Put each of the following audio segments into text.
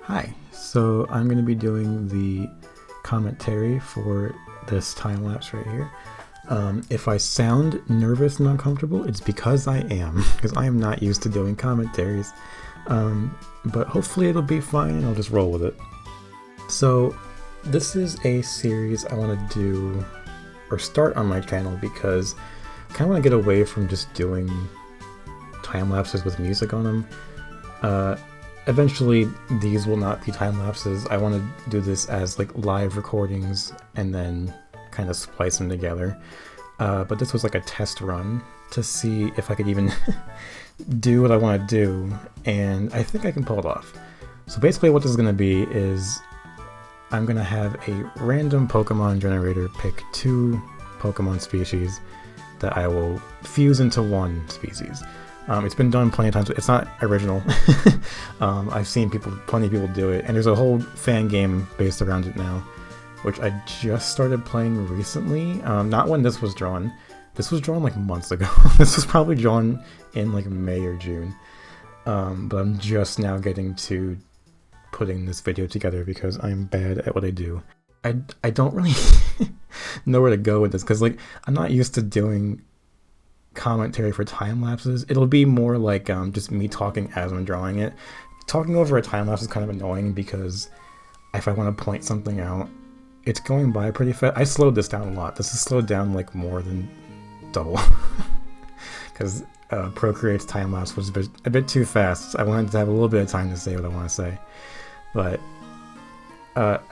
Hi, so I'm going to be doing the commentary for this time lapse right here. If I sound nervous and uncomfortable, it's because I am, because I am not used to doing commentaries. But hopefully it'll be fine and I'll just roll with it. So this is a series I want to do or start on my channel because I kind of want to get away from just doing time lapses with music on them. Eventually these will not be time lapses. I want to do this as like live recordings and then kind of splice them together. But this was like a test run to see if I could even do what I want to do, and I think I can pull it off. So basically what this is going to be is I'm going to have a random Pokemon generator pick 2 Pokemon species that I will fuse into one species. It's been done plenty of times. It's not original. I've seen plenty of people do it, and there's a whole fan game based around it now, which I just started playing recently. Not when this was drawn. This was drawn like months ago. This was probably drawn in like May or June. But I'm just now getting to putting this video together because I'm bad at what I do. I don't really know where to go with this because like I'm not used to doing commentary for time lapses. It'll be more like just me talking as I'm drawing it. Talking over a time lapse is kind of annoying because if I want to point something out, it's going by pretty fast. I slowed this down a lot. This is slowed down like more than double because Procreate's time lapse was a bit too fast. I wanted to have a little bit of time to say what I want to say. But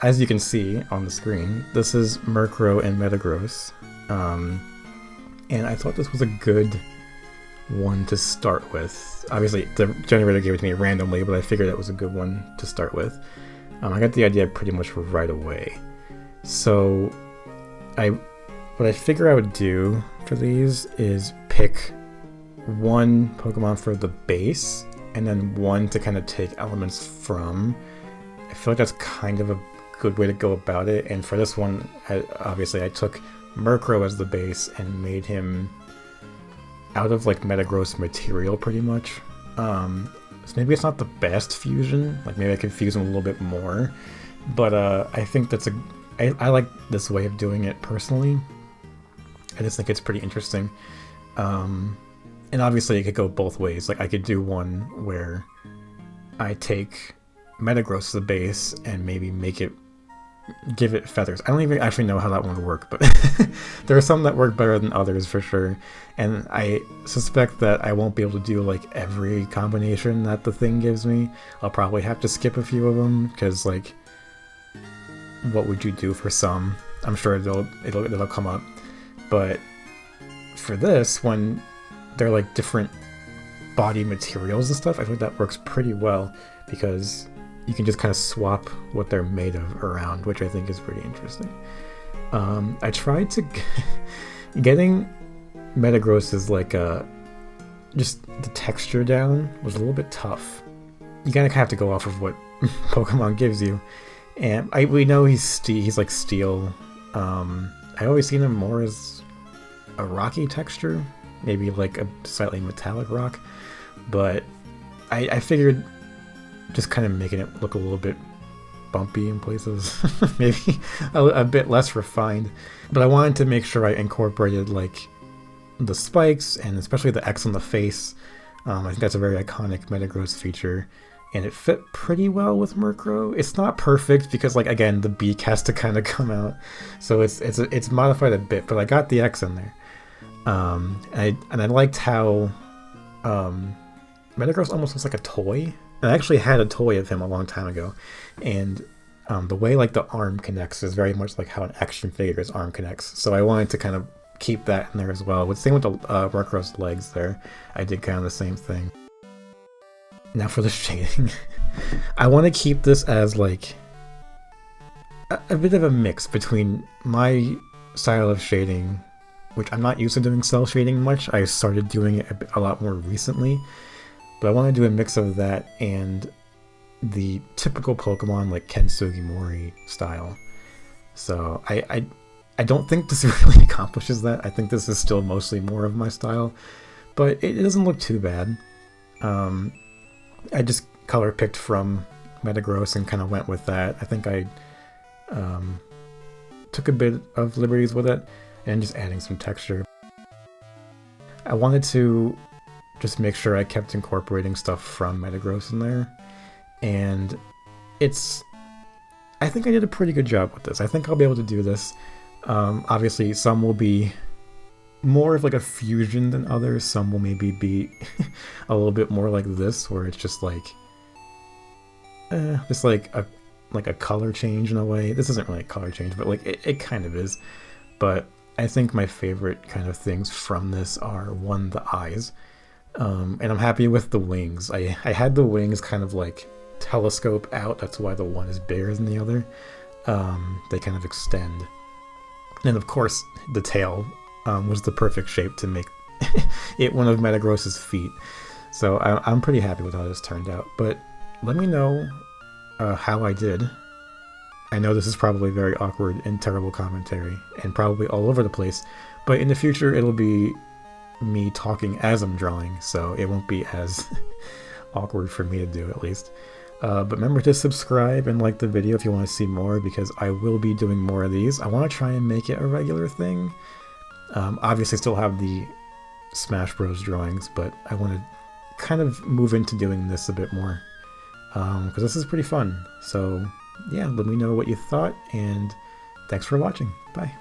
as you can see on the screen, this is Murkrow and Metagross. And I thought this was a good one to start with. Obviously, the generator gave it to me randomly, but I figured that was a good one to start with. I got the idea pretty much right away. So, what I figure I would do for these is pick one Pokemon for the base, and then one to kind of take elements from. I feel like that's kind of a good way to go about it, and for this one, obviously I took Murkrow as the base and made him out of like Metagross material pretty much. So maybe it's not the best fusion, like maybe I could fuse him a little bit more, but I think that's I like this way of doing it personally. I just think it's pretty interesting. And obviously it could go both ways. Like I could do one where I take Metagross as the base and maybe give it feathers. I don't even actually know how that one would work, but there are some that work better than others for sure. And I suspect that I won't be able to do like every combination that the thing gives me. I'll probably have to skip a few of them because like, what would you do for some? I'm sure it'll come up. But for this, when they're like different body materials and stuff, I think that works pretty well because you can just kind of swap what they're made of around, which I think is pretty interesting. I tried to getting Metagross's like just the texture down was a little bit tough. You kind of have to go off of what Pokemon gives you, and we know he's like steel. I always seen him more as a rocky texture, maybe like a slightly metallic rock, but I figured just kind of making it look a little bit bumpy in places, maybe a bit less refined. But I wanted to make sure I incorporated like the spikes and especially the X on the face. I think that's a very iconic Metagross feature, and it fit pretty well with Murkrow. It's not perfect because like again the beak has to kind of come out, so it's modified a bit, but I got the X in there. And I liked how Metagross almost looks like a toy. I actually had a toy of him a long time ago, and the way like the arm connects is very much like how an action figure's arm connects. So I wanted to kind of keep that in there as well. Same with the Murkrow's legs there. I did kind of the same thing. Now for the shading, I want to keep this as like a bit of a mix between my style of shading, which I'm not used to doing cell shading much. I started doing it a lot more recently. But I want to do a mix of that and the typical Pokemon like Ken Sugimori style. So I don't think this really accomplishes that. I think this is still mostly more of my style, but it doesn't look too bad. I just color picked from Metagross and kind of went with that. I think I took a bit of liberties with it and just adding some texture. I wanted to just make sure I kept incorporating stuff from Metagross in there, and I think I did a pretty good job with this. I think I'll be able to do this. Obviously, some will be more of like a fusion than others. Some will maybe be a little bit more like this, where it's just like a color change in a way. This isn't really a color change, but like it kind of is. But I think my favorite kind of things from this are, one, the eyes, and I'm happy with the wings. I had the wings kind of like telescope out. That's why the one is bigger than the other. They kind of extend. And of course, the tail was the perfect shape to make it one of Metagross's feet. So I'm pretty happy with how this turned out. But let me know how I did. I know this is probably very awkward and terrible commentary and probably all over the place, but in the future it'll be me talking as I'm drawing, so it won't be as awkward for me to do, at least. But remember to subscribe and like the video if you want to see more, because I will be doing more of these. I want to try and make it a regular thing. Obviously still have the Smash Bros drawings, but I want to kind of move into doing this a bit more, because this is pretty fun. So yeah, let me know what you thought, and thanks for watching. Bye.